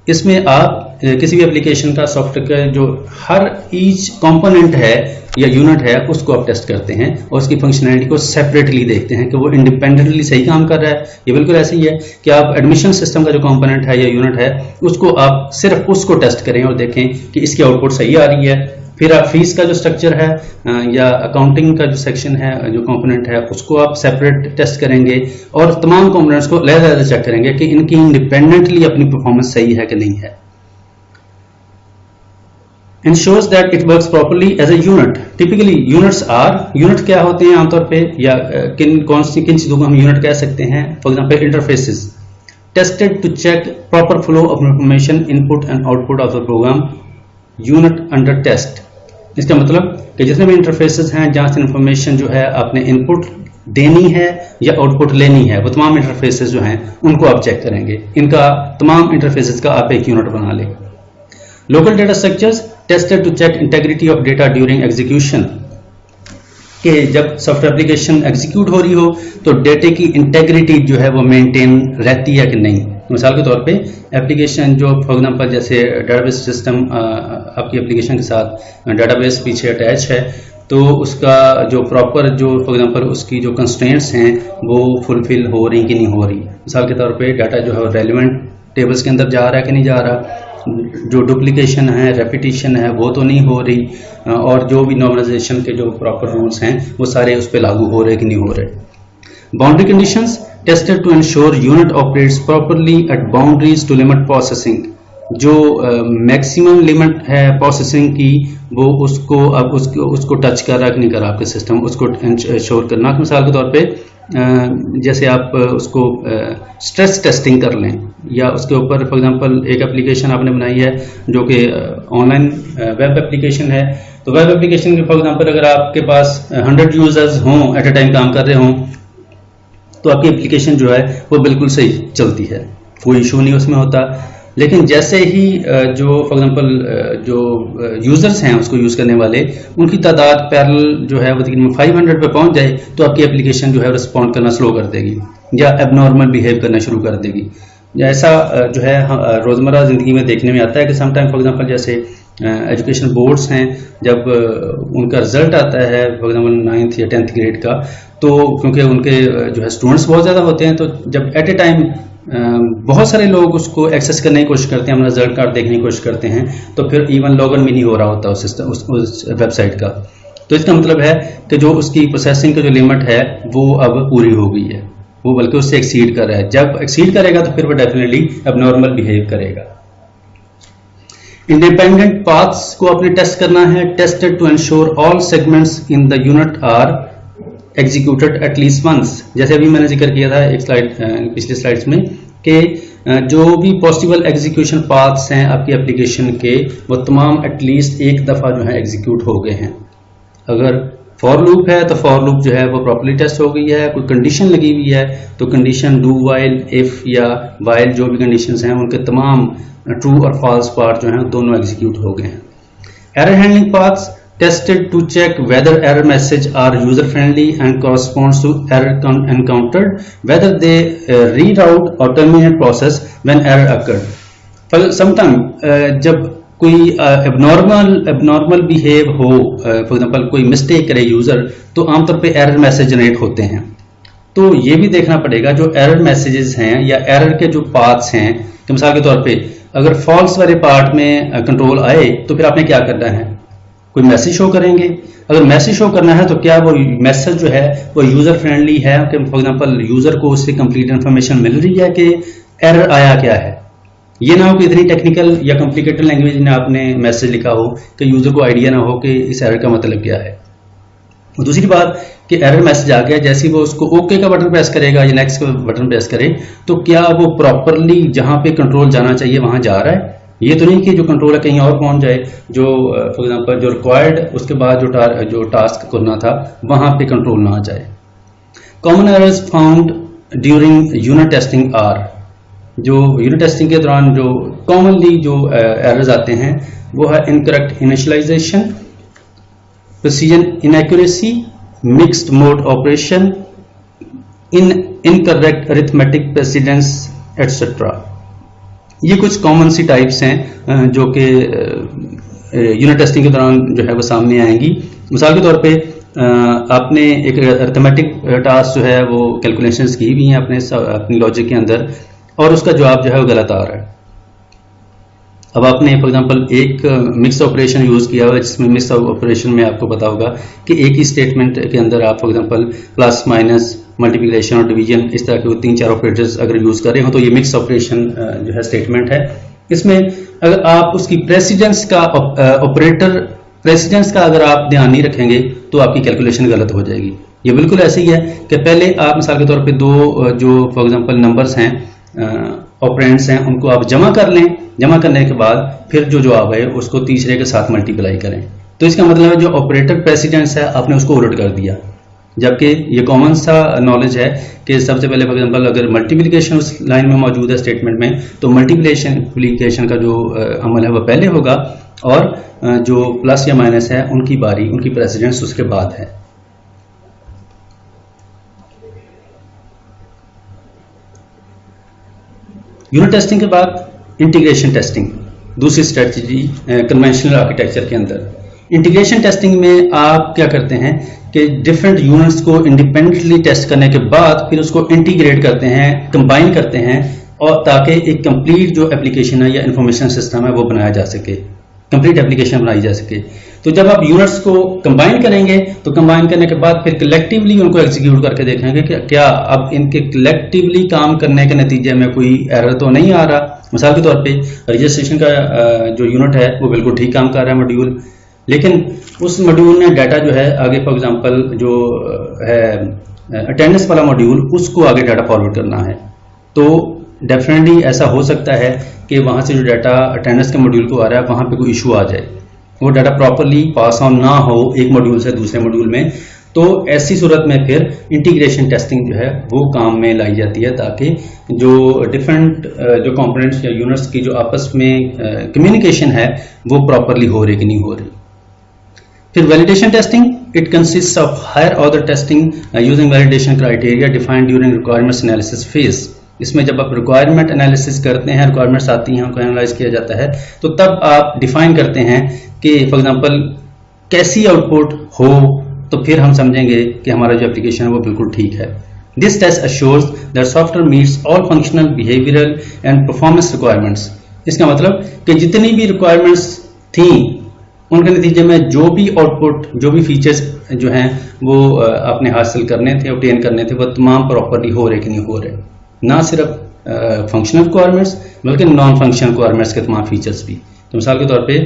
इसमें आप किसी भी एप्लीकेशन का सॉफ्टवेयर का जो हर ईच कंपोनेंट है या यूनिट है उसको आप टेस्ट करते हैं और उसकी फंक्शनैलिटी को सेपरेटली देखते हैं कि वो इंडिपेंडेंटली सही काम कर रहा है। ये बिल्कुल ऐसे ही है कि आप एडमिशन सिस्टम का जो कंपोनेंट है या यूनिट है उसको आप सिर्फ उसको टेस्ट करें और देखें कि इसकी आउटपुट सही आ रही है। फिर आप फीस का जो स्ट्रक्चर है या अकाउंटिंग का जो सेक्शन है, जो कंपोनेंट है, उसको आप सेपरेट टेस्ट करेंगे और तमाम कंपोनेंट्स को अलग-अलग चेक करेंगे कि इनकी इंडिपेंडेंटली अपनी परफॉर्मेंस सही है कि नहीं है। ensures that it works properly as a unit. Typically units are, unit क्या होते हैं आमतौर पे, या किन चीजों को हम यूनिट कह सकते हैं? For example interfaces, tested to check proper flow of information input and output of the program, unit under test. इसका मतलब कि जितने भी इंटरफेसेस हैं जहां से इंफॉर्मेशन जो है आपने इनपुट देनी है या आउटपुट लेनी है, वो तमाम इंटरफेसेस जो हैं उनको आप चेक करेंगे। इनका तमाम इंटरफेसेस का आप एक यूनिट बना लें। Local data structures tested to check integrity of data during execution, कि जब सॉफ्टवेयर एप्लीकेशन एग्जीक्यूट हो रही हो तो डेटे की इंटेग्रिटी जो है वो मेंटेन रहती है कि नहीं। मिसाल के तौर पे एप्लीकेशन जो फॉर एग्जांपल जैसे डेटाबेस सिस्टम आपकी एप्लीकेशन के साथ डेटाबेस पीछे अटैच है तो उसका जो प्रॉपर जो फॉर एग्जांपल उसकी जो कंस्ट्रेंट्स हैं वो फुलफिल हो रही कि नहीं हो रही। मिसाल के तौर पे डाटा जो है रेलिवेंट टेबल्स के अंदर जा रहा है कि नहीं जा रहा, जो डुप्लीकेशन है, रेपिटेशन है वो तो नहीं हो रही, और जो भी नॉर्मलाइजेशन के जो प्रॉपर रूल्स हैं वो सारे उस पर लागू हो रहे कि नहीं हो रहे। Boundary conditions tested to ensure unit operates properly at boundaries to limit processing, जो मैक्सिमम लिमिट है प्रोसेसिंग की वो उसको अब उसको टच कर रहा कि नहीं कर रहा आपके सिस्टम, उसको इंश्योर करना। मिसाल के तौर पे जैसे आप उसको स्ट्रेस टेस्टिंग कर लें, या उसके ऊपर फॉर एग्जांपल एक एप्लीकेशन आपने बनाई है जो कि ऑनलाइन वेब एप्लीकेशन है, तो वेब एप्लीकेशन के फॉर एग्जांपल अगर आपके पास 100 यूजर्स हों एट ए टाइम काम कर रहे हों तो आपकी एप्लीकेशन जो है वो बिल्कुल सही चलती है, कोई इशू नहीं उसमें होता। लेकिन जैसे ही जो फॉर एग्जांपल जो यूजर्स हैं उसको यूज करने वाले, उनकी तादाद पैरेलल जो है वो तकरीबन 500 पे पहुंच जाए तो आपकी एप्लीकेशन जो है रिस्पॉन्ड करना स्लो कर देगी या एबनॉर्मल बिहेव करना शुरू कर देगी। ऐसा जो है रोजमर्रा जिंदगी में देखने में आता है कि समटाइम फॉर एग्जांपल जैसे एजुकेशन बोर्ड्स हैं, जब उनका रिजल्ट आता है फॉर एग्जाम्पल 9th या 10th ग्रेड का, तो क्योंकि उनके जो है स्टूडेंट्स बहुत ज़्यादा होते हैं, तो जब एट ए टाइम बहुत सारे लोग उसको एक्सेस करने की कोशिश करते हैं, अपना रिजल्ट कार्ड देखने की कोशिश करते हैं, तो फिर इवन लॉगिन भी नहीं हो रहा होता उस सिस्टम उस वेबसाइट का। तो इसका मतलब है कि जो उसकी प्रोसेसिंग का जो लिमिट है वो अब पूरी हो गई है, वो बल्कि उससे एक्सीड कर रहा है। जब एक्सीड करेगा तो फिर वो डेफिनेटली एबनॉर्मल बिहेव करेगा। इंडिपेंडेंट पाथ्स को अपने टेस्ट करना है। Tested to ensure all segments in the unit are executed at least once. जैसे अभी मैंने जिक्र किया था एक स्लाइड पिछले स्लाइड्स में कि जो भी पॉसिबल एग्जीक्यूशन पाथ्स हैं आपकी एप्लीकेशन के, वो तमाम एटलीस्ट एक दफ़ा जो है एग्जीक्यूट हो गए हैं। अगर फॉर लूप है तो फॉर लूप जो है वो प्रॉपर्ली टेस्ट हो गई है। कोई कंडीशन लगी हुई है तो कंडीशन डू वाइल, इफ या वाइल जो भी कंडीशंस हैं उनके तमाम ट्रू और फॉल्स पार्ट जो हैं दोनों एग्जीक्यूट हो गए हैं। Error handling paths tested to check whether error message are user friendly and corresponds to error encountered, whether they reroute or terminate process when error occurred. For sometime जब कोई abnormal behave हो, for example कोई mistake करे user, तो आमतौर पे error message generate होते हैं। तो ये भी देखना पड़ेगा जो error messages हैं या error के जो paths हैं, कि मिसाल के तौर पे अगर false वाले पार्ट में कंट्रोल आए तो फिर आपने क्या करना है, कोई मैसेज शो करेंगे। अगर मैसेज शो करना है तो क्या वो मैसेज जो है वो यूजर फ्रेंडली है, कि फॉर एग्जांपल यूजर को उससे कंप्लीट इन्फॉर्मेशन मिल रही है कि एरर आया क्या है। ये ना हो कि इतनी टेक्निकल या कॉम्प्लिकेटेड लैंग्वेज में आपने मैसेज लिखा हो कि यूजर को आइडिया ना हो कि इस एरर का मतलब क्या है। दूसरी बात कि एरर मैसेज आ गया, जैसे वो उसको ओके का बटन प्रेस करेगा या नेक्स्ट का बटन प्रेस करे, तो क्या वो प्रॉपरली जहां पे कंट्रोल जाना चाहिए वहां जा रहा है। ये तो नहीं कि जो कंट्रोल है कहीं और पहुंच जाए, जो फॉर एग्जांपल जो रिक्वायर्ड उसके बाद जो टास्क करना था वहां पे कंट्रोल ना आ जाए। Common errors found during unit testing are, जो यूनिट टेस्टिंग के दौरान जो कॉमनली जो एरर्स आते हैं वो है incorrect initialisation, precision inaccuracy, mixed mode operation, incorrect arithmetic precedence etcetera. ये कुछ कॉमन सी टाइप्स हैं जो कि यूनिट टेस्टिंग के दौरान जो है वो सामने आएंगी। मिसाल के तौर पे आपने एक अरिथमेटिक टास्क जो है वो कैलकुलेशंस की हुई हैं अपनी लॉजिक के अंदर, और उसका जवाब जो है वो गलत आ रहा है। अब आपने फॉर एग्जांपल एक मिक्स ऑपरेशन यूज किया हुआ है, जिसमें मिक्स ऑपरेशन में आपको पता होगा कि एक ही स्टेटमेंट के अंदर आप for example plus minus multiplication और डिवीजन इस तरह के 3-4 ऑपरेटर्स अगर यूज कर रहे हो तो ये मिक्स ऑपरेशन जो है स्टेटमेंट है। इसमें अगर आप उसकी प्रेसिडेंस का ऑपरेटर प्रेसिडेंस का अगर आप ध्यान नहीं रखेंगे तो आपकी कैलकुलेशन गलत हो जाएगी। ये बिल्कुल ऐसे ही है कि पहले आप मिसाल के तौर पे दो जो फॉर एग्जांपल नंबर्स हैं ऑपरेंड्स हैं उनको आप जमा कर लें, जमा करने के बाद फिर जो जवाब है उसको तीसरे के साथ मल्टीप्लाई करें। तो इसका मतलब है जो ऑपरेटर प्रेसिडेंस है आपने उसको उलट कर दिया, जबकि ये कॉमन सा नॉलेज है कि सबसे पहले फॉर एग्जांपल अगर मल्टीप्लिकेशन उस लाइन में मौजूद है स्टेटमेंट में, तो मल्टीप्लिकेशन का जो अमल है वो पहले होगा और जो प्लस या माइनस है उनकी बारी, उनकी प्रेसिडेंस उसके बाद है। यूनिट टेस्टिंग के बाद इंटीग्रेशन टेस्टिंग, दूसरी स्ट्रेटजी कन्वेंशनल आर्किटेक्चर के अंदर। इंटीग्रेशन टेस्टिंग में आप क्या करते हैं कि डिफरेंट यूनिट्स को इंडिपेंडेंटली टेस्ट करने के बाद फिर उसको इंटीग्रेट करते हैं, कंबाइन करते हैं, और ताकि एक कंप्लीट जो एप्लीकेशन है या इंफॉर्मेशन सिस्टम है वो बनाया जा सके, कंप्लीट एप्लीकेशन बनाई जा सके। तो जब आप यूनिट्स को कंबाइन करेंगे तो कंबाइन करने के बाद फिर कलेक्टिवली उनको एग्जीक्यूट करके देखेंगे कि क्या अब इनके कलेक्टिवली काम करने के नतीजे में कोई एरर तो नहीं आ रहा। मिसाल के तौर पे रजिस्ट्रेशन का जो यूनिट है वो बिल्कुल ठीक काम कर रहा है मॉड्यूल, लेकिन उस मॉड्यूल में डाटा जो है आगे फॉर एग्जांपल जो है अटेंडेंस वाला मॉड्यूल उसको आगे डाटा फॉरवर्ड करना है, तो डेफिनेटली ऐसा हो सकता है कि वहां से जो डाटा अटेंडेंस के मॉड्यूल को आ रहा है वहां पे कोई इशू आ जाए, वो डाटा प्रॉपरली पास ऑन ना हो एक मॉड्यूल से दूसरे मॉड्यूल में। तो ऐसी सूरत में फिर इंटीग्रेशन टेस्टिंग जो है वो काम में लाई जाती है, ताकि जो डिफरेंट जो कंपोनेंट्स या यूनिट्स की जो आपस में कम्युनिकेशन है वो प्रॉपरली हो रही कि नहीं हो रही। फिर validation testing, it consist of higher order testing using validation criteria defined during requirements analysis phase. इसमें जब आप रिक्वायरमेंट एनालिसिस करते हैं, रिक्वायरमेंट्स आती हैं, उनको एनालाइज किया जाता है, तो तब आप डिफाइन करते हैं कि फॉर एग्जांपल कैसी आउटपुट हो, तो फिर हम समझेंगे कि हमारा जो एप्लीकेशन है वो बिल्कुल ठीक है। This test assures that software meets all functional, behavioural and performance requirements. इसका मतलब कि जितनी भी रिक्वायरमेंट्स थी उनके नतीजे में जो भी आउटपुट, जो भी फीचर्स जो हैं वो आपने हासिल करने थे, ऑब्टेन करने थे, वो तमाम प्रॉपरली हो रहे कि नहीं हो रहे। ना सिर्फ फंक्शनल रिक्वायरमेंट्स बल्कि नॉन फंक्शनल रिक्वायरमेंट्स के तमाम फीचर्स भी। तो मिसाल के तौर पे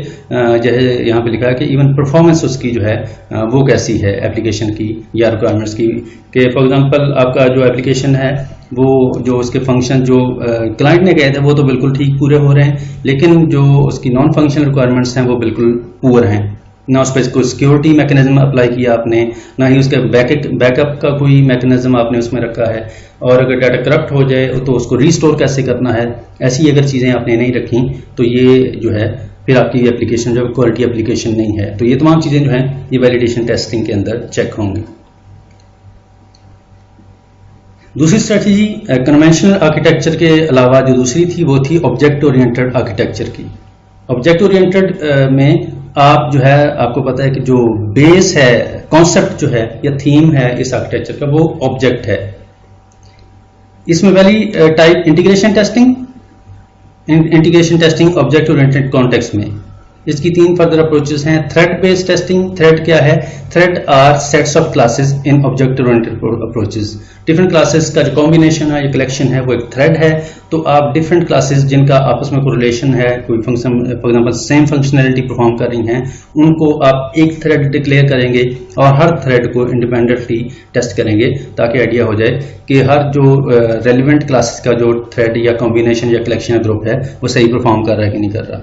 जो है यहाँ पे लिखा है कि इवन परफॉर्मेंस उसकी जो है वो कैसी है एप्लीकेशन की या रिक्वायरमेंट्स की, कि फॉर एग्जांपल आपका जो एप्लीकेशन है वो जो उसके फंक्शन जो क्लाइंट ने कहे थे वो तो बिल्कुल ठीक पूरे हो रहे हैं, लेकिन जो उसकी नॉन फंक्शनल रिक्वायरमेंट्स हैं वो बिल्कुल पुअर हैं। ना उस पर कोई सिक्योरिटी मैकेनिज्म अप्लाई किया आपने, ना ही उसके बैकअप का कोई मैकेनिज्म आपने उसमें रखा है, और अगर डाटा करप्ट हो जाए तो उसको रीस्टोर कैसे करना है, ऐसी अगर चीज़ें आपने नहीं रखी तो ये जो है फिर आपकी एप्लीकेशन जो क्वालिटी एप्लीकेशन नहीं है। तो ये तमाम चीज़ें जो हैं ये वैलिडेशन टेस्टिंग के अंदर चेक होंगी। दूसरी स्ट्रेटजी कन्वेंशनल आर्किटेक्चर के अलावा जो दूसरी थी वो थी ऑब्जेक्ट ओरिएंटेड आर्किटेक्चर की। ऑब्जेक्ट ओरिएंटेड में आप जो है, आपको पता है कि जो बेस है, कॉन्सेप्ट जो है या थीम है इस आर्किटेक्चर का वो ऑब्जेक्ट है। इसमें पहली type integration testing object oriented context में। इसकी तीन फर्दर अप्रोचेस हैं। थ्रेड बेस्ड टेस्टिंग, थ्रेड क्या है? Thread are sets of classes in object oriented approaches. Different classes का जो कॉम्बिनेशन है, ये कलेक्शन है, वो एक थ्रेड है। तो आप डिफरेंट क्लासेस जिनका आपस में कोरिलेशन है, कोई function for example same functionality perform कर रही हैं, उनको आप एक थ्रेड डिक्लेयर करेंगे और हर थ्रेड को इंडिपेंडेंटली टेस्ट करेंगे ताकि आइडिया हो जाए कि हर जो रेलिवेंट क्लासेस का जो थ्रेड या कॉम्बिनेशन या कलेक्शन ग्रुप है वो सही परफॉर्म कर रहा है कि नहीं कर रहा।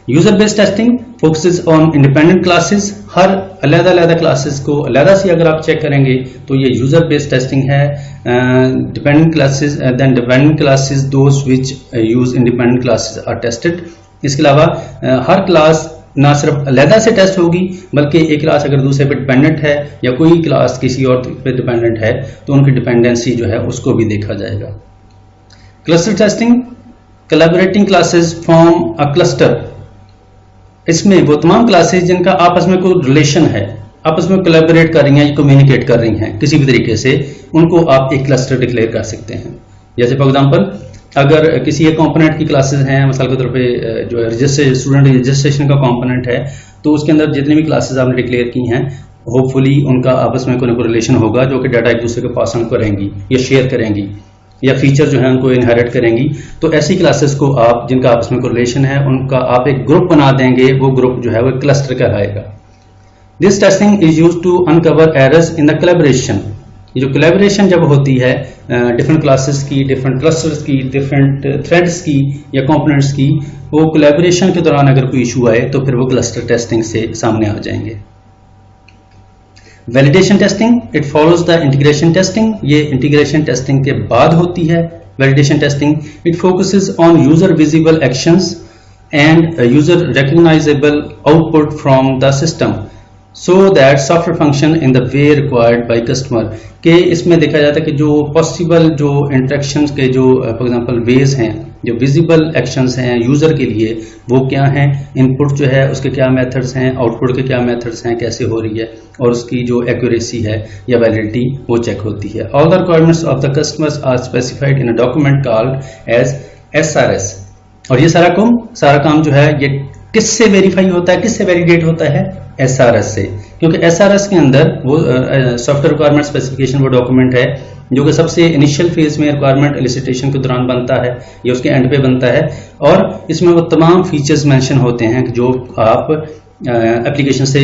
User based testing focuses on independent classes. हर अलग-अलग क्लासेस को अलग से अगर आप चेक करेंगे तो ये यूजर बेस्ड टेस्टिंग है। Dependent classes, then dependent classes those which use independent classes are tested. इसके अलावा हर क्लास ना सिर्फ अलग से टेस्ट होगी बल्कि एक क्लास अगर दूसरे पे डिपेंडेंट है या कोई क्लास किसी और पे डिपेंडेंट है तो उनकी डिपेंडेंसी जो है उसको भी देखा जाएगा। Cluster testing, collaborating classes form a cluster. इसमें वो तमाम क्लासेस जिनका आपस में कोई रिलेशन है, आपस में कोलैबोरेट कर रही हैं या कम्युनिकेट कर रही हैं किसी भी तरीके से, उनको आप एक क्लस्टर डिक्लेयर कर सकते हैं। जैसे फॉर एग्जांपल अगर किसी एक कंपोनेंट की क्लासेस हैं, मिसाल के तौर पे जो स्टूडेंट रजिस्ट्रेशन का कंपोनेंट है, तो उसके अंदर जितनी भी क्लासेस आपने डिक्लेयर की हैं होपफुली उनका आपस में कोई ना कोई रिलेशन होगा जो कि डाटा एक दूसरे को पास ऑन करेंगी या शेयर करेंगी या फीचर जो है उनको इनहेरिट करेंगी। तो ऐसी क्लासेस को आप जिनका आपस में कोरिलेशन है उनका आप एक ग्रुप बना देंगे, वो ग्रुप जो है वो क्लस्टर कहलाएगा। This testing is used to uncover errors in the collaboration. ये जो कोलैबोरेशन जब होती है डिफरेंट क्लासेस की, डिफरेंट क्लस्टर्स की, डिफरेंट थ्रेड्स की या कंपोनेंट्स की, वो कोलैबोरेशन के दौरान अगर कोई इशू आए तो फिर वो क्लस्टर टेस्टिंग से सामने आ जाएंगे। Validation testing, it follows the integration testing. ये इंटीग्रेशन टेस्टिंग के बाद होती है validation testing. It focuses on user visible actions and user recognisable output from the system so that software function in the way required by customer. के इसमें देखा जाता है कि जो पॉसिबल जो इंटरेक्शंस के जो फॉर एग्जांपल वेज हैं, जो विजिबल एक्शंस हैं यूजर के लिए, वो क्या हैं, इनपुट जो है उसके क्या मेथड्स हैं, आउटपुट के क्या मेथड्स हैं, कैसे हो रही है, और उसकी जो एक्यूरेसी है या वैलिडिटी वो चेक होती है। All the requirements of the customers are specified in a document called as SRS। और ये सारा काम जो है ये किससे वेरीफाई होता है, किससे वैलिडेट होता है? SRS से। क्योंकि SRS के अंदर वो सॉफ्टवेयर रिक्वायरमेंट स्पेसिफिकेशन वो डॉक्यूमेंट है जो कि सबसे इनिशियल फेज में रिक्वायरमेंट एलिसिटेशन के दौरान बनता है या उसके एंड पे बनता है, और इसमें वो तमाम फीचर्स मेंशन होते हैं जो आप एप्लीकेशन से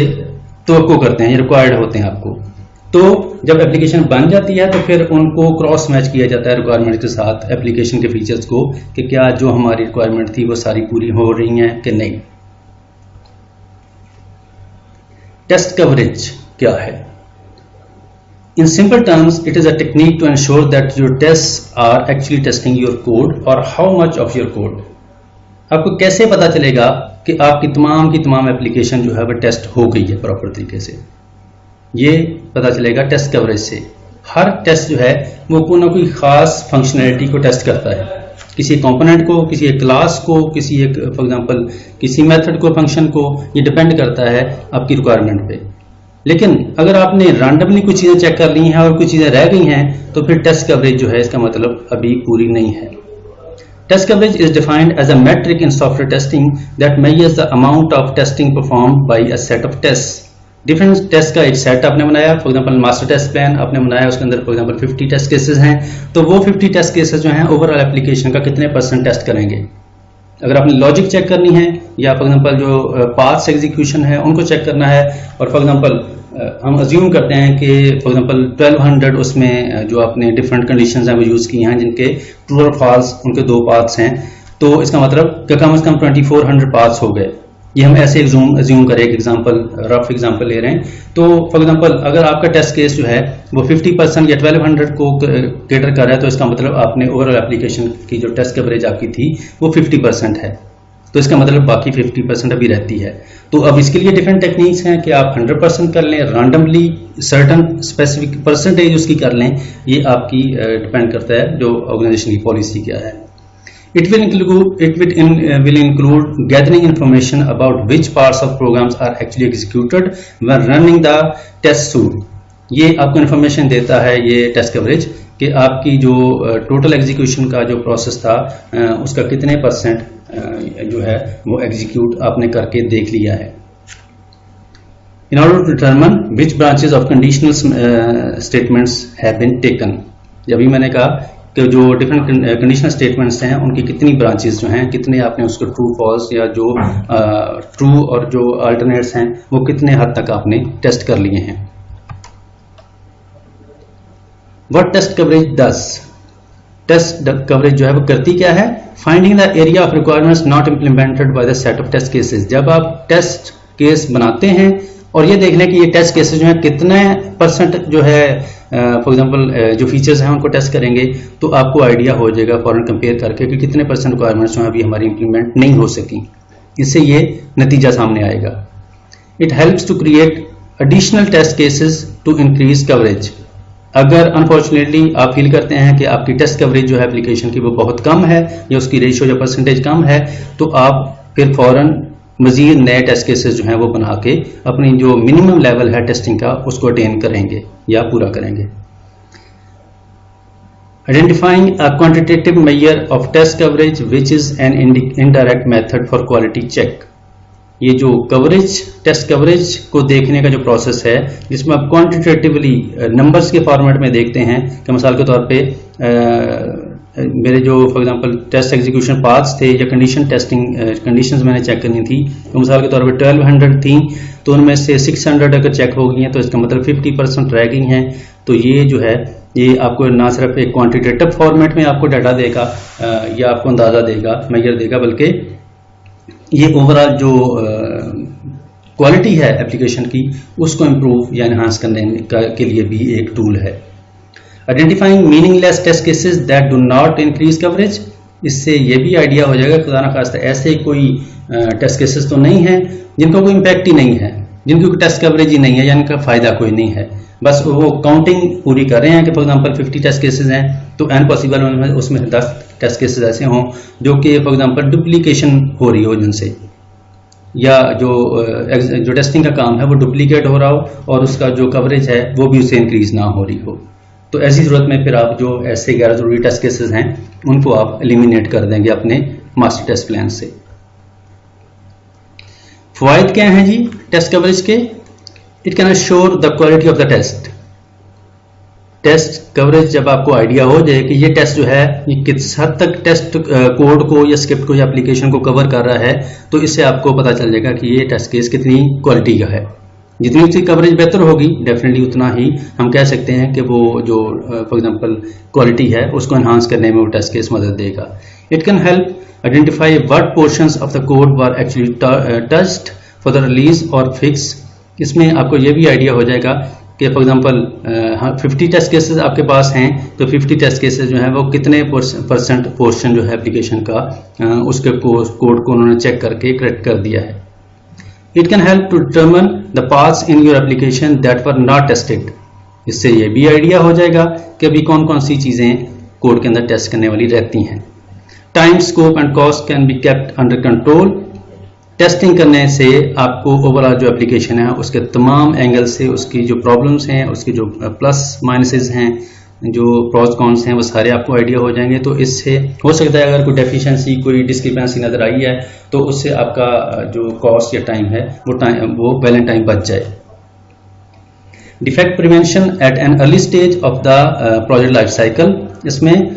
तवक्को करते हैं या रिक्वायर्ड होते हैं आपको। तो जब एप्लीकेशन बन जाती है तो फिर उनको क्रॉस मैच किया जाता है रिक्वायरमेंट के साथ, एप्लीकेशन के फीचर्स को, कि क्या जो हमारी रिक्वायरमेंट थी वो सारी पूरी हो रही हैं कि नहीं। टेस्ट कवरेज क्या है? In simple terms, it is a technique to ensure that your tests are actually testing your code or how much of your code. आपको कैसे पता चलेगा कि आपकी तमाम एप्लीकेशन जो है वो टेस्ट हो गई है प्रॉपर तरीके से? ये पता चलेगा टेस्ट कवरेज से। हर टेस्ट जो है वो कोई ना कोई खास फंक्शनैलिटी को टेस्ट करता है, किसी कंपोनेंट को, किसी एक क्लास को, किसी एक फॉर एग्जांपल किसी मेथड को, फंक्शन को, ये डिपेंड करता है आपकी रिक्वायरमेंट पे। लेकिन अगर आपने रैंडमली कुछ चीज़ें चेक कर ली हैं और कुछ चीज़ें रह गई हैं तो फिर टेस्ट कवरेज जो है इसका मतलब अभी पूरी नहीं है। Test coverage is defined as a metric in software testing that measures the amount of testing performed by a set of test. Different test का एक सेट आपने बनाया, for example master test plan आपने बनाया, उसके अंदर फॉर एग्जांपल 50 टेस्ट केसेस हैं, तो वो 50 टेस्ट केसेस जो हैं ओवरऑल एप्लीकेशन का कितने % टेस्ट करेंगे। अगर आपने लॉजिक चेक करनी है या फॉर एग्जांपल जो पाथ्स एग्जीक्यूशन है उनको चेक करना है, और फॉर एग्जांपल हम अज्यूम करते हैं कि फॉर एग्जांपल 1200 उसमें जो आपने डिफरेंट कंडीशंस हैं वो यूज़ की हैं जिनके ट्रू और फॉल्स उनके 2 पाथ्स हैं, तो इसका मतलब कि कम से कम 2400 पाथ्स हो गए। ये हम ऐसे अज्यूम करें, एक एग्जांपल रफ एग्जांपल ले रहे हैं। तो फॉर एग्जांपल अगर आपका टेस्ट केस जो है वो 50% या 1200 को कैटर कर रहा है तो इसका मतलब आपने ओवरऑल एप्लीकेशन की जो टेस्ट कवरेज आपकी थी वो 50% है, तो इसका मतलब बाकी 50% अभी रहती है। तो अब इसके लिए डिफरेंट टेक्निक्स हैं कि आप 100% कर लें, रैंडमली सर्टन स्पेसिफिक परसेंटेज उसकी कर लें, ये आपकी डिपेंड करता है जो ऑर्गेनाइजेशन की पॉलिसी क्या है। It will include gathering information about which parts of programs are actually executed when running the test suite. ये आपको इन्फॉर्मेशन देता है ये टेस्ट कवरेज कि आपकी जो टोटल एग्जीक्यूशन का जो प्रोसेस था उसका कितने % जो है वो एग्जीक्यूट आपने करके देख लिया है। In order to determine which branches of conditional statements have been taken, अभी मैंने कहा कि जो डिफरेंट कंडीशनल स्टेटमेंट्स हैं उनकी कितनी ब्रांचेस जो हैं, कितने आपने उसको ट्रू फॉल्स या जो ट्रू और जो अल्टरनेट्स हैं वो कितने हद तक आपने टेस्ट कर लिए हैं। What test coverage does, test coverage जो है वो करती क्या है, finding the area of requirements not implemented by the set of test cases. जब आप टेस्ट केस बनाते हैं और ये देख लें कि ये टेस्ट केसेस जो है कितने % जो है फॉर एग्जांपल जो फीचर्स हैं उनको टेस्ट करेंगे, तो आपको आइडिया हो जाएगा फॉरन कंपेयर करके कि कितने % रिक्वायरमेंट्स जो है अभी हमारी इंप्लीमेंट नहीं हो सकी। इससे ये नतीजा सामने आएगा। It helps to create additional test cases to increase coverage. अगर अनफॉर्चुनेटली आप फील करते हैं कि आपकी टेस्ट कवरेज जो है एप्लीकेशन की वो बहुत कम है या उसकी रेशियो या % कम है, तो आप फिर फौरन मजीद नए टेस्ट केसेस जो हैं वो बना के अपनी जो मिनिमम लेवल है टेस्टिंग का उसको अटेन करेंगे या पूरा करेंगे। Identifying a quantitative measure of test coverage which is an indirect method for quality check. ये जो कवरेज टेस्ट कवरेज को देखने का जो प्रोसेस है जिसमें आप क्वांटिटेटिवली नंबर्स के फॉर्मेट में देखते हैं कि मिसाल के तौर पे मेरे जो for example test execution paths थे या कंडीशन टेस्टिंग कंडीशंस मैंने चेक करनी थी, तो मिसाल के तौर पे 1200 थी, तो उनमें से 600 अगर चेक हो गई हैं तो इसका मतलब 50% रह गई हैं। तो ये जो है ये आपको ना सिर्फ एक क्वांटिटेटिव फॉर्मेट में आपको डाटा देगा या आपको अंदाज़ा देगा, मेजर देगा, बल्कि ये ओवरऑल जो क्वालिटी है एप्लीकेशन की उसको इम्प्रूव या इन्हांस करने के लिए भी एक टूल है। Identifying meaningless test cases that do not increase coverage, इससे ये भी आइडिया हो जाएगा खुदा ना खास्ता ऐसे कोई टेस्ट केसेस तो नहीं है जिनका कोई इम्पैक्ट ही नहीं है, जिनकी कोई टेस्ट कवरेज ही नहीं है या इनका फायदा कोई नहीं है, बस वो काउंटिंग पूरी कर रहे हैं कि फॉर एग्जांपल 50 टेस्ट केसेस हैं तो एन पॉसिबल उसमें 10 टेस्ट केसेस ऐसे हों जो कि फॉर एग्जांपल डुप्लीकेशन हो रही हो जिनसे, या जो टेस्टिंग का काम है वो डुप्लीकेट हो रहा हो और उसका जो कवरेज है वो भी उससे इंक्रीज ना हो रही हो। तो ऐसी सूरत में फिर आप जो ऐसे गैर जरूरी टेस्ट केसेस हैं उनको आप एलिमिनेट कर देंगे अपने मास्टर टेस्ट प्लान से। फ़वाइद क्या हैं जी टेस्ट कवरेज के? It can assure the quality of the test. Test coverage जब आपको आइडिया हो जाए कि ये टेस्ट जो है ये किस हद तक टेस्ट कोड को या स्क्रिप्ट को या एप्लीकेशन को कवर कर रहा है, तो इससे आपको पता चल जाएगा कि ये टेस्ट केस कितनी क्वालिटी का है। जितनी उसकी कवरेज बेहतर होगी डेफिनेटली उतना ही हम कह सकते हैं कि वो जो फॉर एग्जांपल क्वालिटी है उसको एनहांस करने में वो टेस्ट केस मदद देगा। It can help identify what portions of the code were actually touched for the release और फिक्स। इसमें आपको ये भी आइडिया हो जाएगा कि फॉर एग्जांपल 50 टेस्ट केसेस आपके पास हैं तो 50 टेस्ट केसेस जो है वो कितने % पोर्शन जो है एप्लीकेशन का उसके कोड को उन्होंने चेक करके करेक्ट कर दिया है। It can help to determine the paths in your application that were not tested. इससे ये भी आइडिया हो जाएगा कि अभी कौन कौन सी चीज़ें कोड के अंदर टेस्ट करने वाली रहती हैं। Time, scope and cost can be kept under control. Testing करने से आपको ओवरऑल जो एप्लीकेशन है उसके तमाम एंगल से उसकी जो प्रॉब्लम्स हैं, उसकी जो प्लस माइनसेस हैं, जो प्रोज कॉन्स हैं, वो सारे आपको आइडिया हो जाएंगे। तो इससे हो सकता है अगर कोई डेफिशिएंसी, कोई डिस्क्रिपेंसी नज़र आई है तो उससे आपका जो कॉस्ट या टाइम है वो वैलिड टाइम बच जाए। Defect prevention at an early stage of the project life cycle. इसमें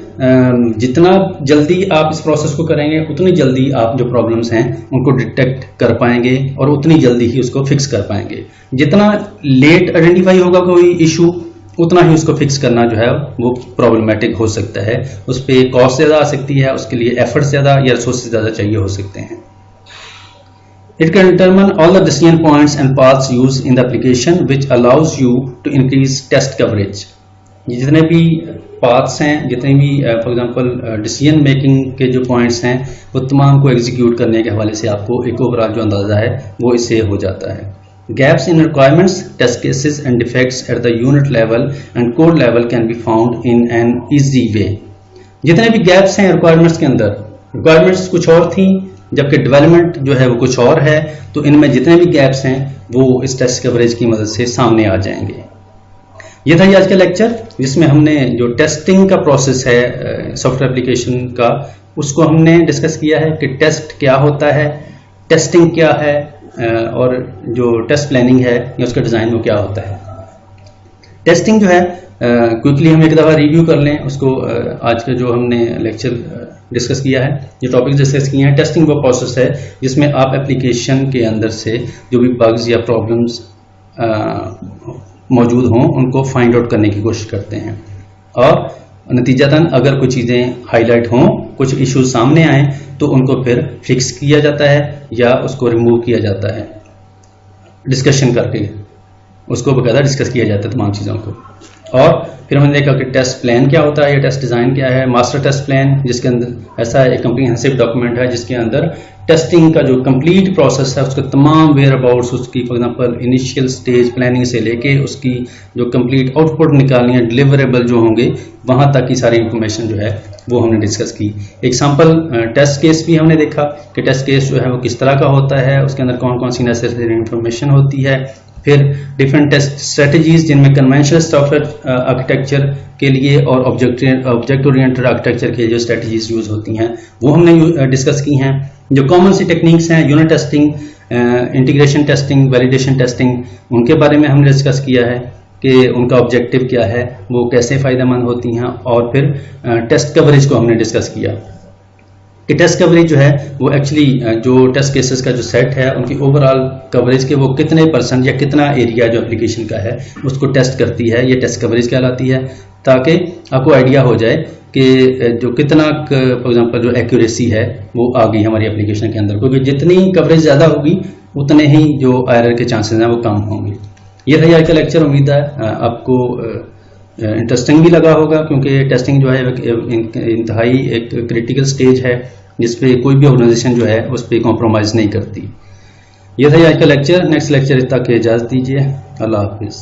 जितना जल्दी आप इस प्रोसेस को करेंगे उतनी जल्दी आप जो प्रॉब्लम्स हैं उनको डिटेक्ट कर पाएंगे और उतनी जल्दी ही उसको फिक्स कर पाएंगे। जितना लेट आइडेंटिफाई होगा कोई इशू, उतना ही उसको फिक्स करना जो है वो प्रॉब्लमेटिक हो सकता है। उस पर कॉस्ट ज़्यादा आ सकती है, उसके लिए एफर्ट ज़्यादा या रिसोर्सेज ज़्यादा चाहिए हो सकते हैं। It can determine all the decision points and paths used in the application, which allows you to increase test coverage. जितने भी पाथ्स हैं, जितने भी फॉर एग्जांपल डिसीजन मेकिंग के जो पॉइंट्स हैं, वो तमाम को एग्जीक्यूट करने के हवाले से आपको एक ओवरऑल जो अंदाजा है वो इससे हो जाता है। Gaps in requirements, test cases and defects at the unit level and code level can be found in an easy way. जितने भी गैप्स हैं रिक्वायरमेंट्स के अंदर, रिक्वायरमेंट्स कुछ और थी जबकि डेवलपमेंट जो है वो कुछ और है, तो इनमें जितने भी गैप्स हैं वो इस टेस्ट कवरेज की मदद से सामने आ जाएंगे। ये था आज का लेक्चर जिसमें हमने जो टेस्टिंग का प्रोसेस है सॉफ्टवेयर एप्लीकेशन का, उसको हमने डिस्कस किया है कि टेस्ट क्या होता है, टेस्टिंग क्या है, और जो टेस्ट प्लानिंग है या उसका डिज़ाइन वो क्या होता है। टेस्टिंग जो है क्विकली हम एक दफ़ा रिव्यू कर लें उसको। आज का जो हमने लेक्चर डिस्कस किया है, जो टॉपिक डिस्कस किए हैं, टेस्टिंग वो प्रोसेस है जिसमें आप एप्लीकेशन के अंदर से जो भी बग्स या प्रॉब्लम्स मौजूद हों उनको फाइंड आउट करने की कोशिश करते हैं, और नतीजतन अगर कुछ चीज़ें हाईलाइट हों, कुछ इश्यूज सामने आएँ तो उनको फिर फिक्स किया जाता है या उसको रिमूव किया जाता है, डिस्कशन करके उसको बकायदा डिस्कस किया जाता है तमाम चीज़ों को। और फिर हमने देखा कि टेस्ट प्लान क्या होता है या टेस्ट डिज़ाइन क्या है। मास्टर टेस्ट प्लान जिसके अंदर ऐसा एक कम्प्रीहेंसिव डॉक्यूमेंट है जिसके अंदर टेस्टिंग का जो कंप्लीट प्रोसेस है उसके तमाम वेयर अबाउट्स, उसकी for example initial stage planning से लेके उसकी जो कंप्लीट आउटपुट निकालनी है, डिलीवरेबल जो होंगे, वहाँ तक की सारी इंफॉर्मेशन जो है वो हमने डिस्कस की। एग्जाम्पल टेस्ट केस भी हमने देखा कि टेस्ट केस जो है वो किस तरह का होता है, उसके अंदर कौन कौन सी नेसेसरी इंफॉर्मेशन होती है। फिर डिफरेंट टेस्ट स्ट्रेटजीज जिनमें कन्वेंशनल सॉफ्टवेयर आर्किटेक्चर के लिए और ऑब्जेक्ट ओरिएंटेड आर्किटेक्चर के लिए जो स्ट्रेटजीज यूज होती हैं वो हमने डिस्कस की हैं। जो कॉमन सी टेक्निक्स हैं, unit testing, integration testing, validation testing, उनके बारे में हमने डिस्कस किया है कि उनका ऑब्जेक्टिव क्या है, वो कैसे फ़ायदेमंद होती हैं। और फिर टेस्ट कवरेज को हमने डिस्कस किया कि टेस्ट कवरेज जो है वो एक्चुअली जो टेस्ट केसेस का जो सेट है उनकी ओवरऑल कवरेज के वो कितने % या कितना एरिया जो एप्लीकेशन का है उसको टेस्ट करती है, ये टेस्ट कवरेज कहलाती है, ताकि आपको आइडिया हो जाए कि जो कितना फॉर एग्जांपल जो एक्यूरेसी है वो आ गई हमारी एप्लीकेशन के अंदर, क्योंकि जितनी कवरेज ज़्यादा होगी उतने ही जो एरर के चांसेस हैं वो कम होंगे। ये था आज का लेक्चर। उम्मीद है आपको इंटरेस्टिंग भी लगा होगा, क्योंकि टेस्टिंग जो है इंतहाई एक क्रिटिकल स्टेज है जिस पे कोई भी ऑर्गेनाइजेशन जो है उस पर कॉम्प्रोमाइज़ नहीं करती। ये था आज का लेक्चर। नेक्स्ट लेक्चर तक इजाज़त दीजिए। अल्लाह हाफिज़।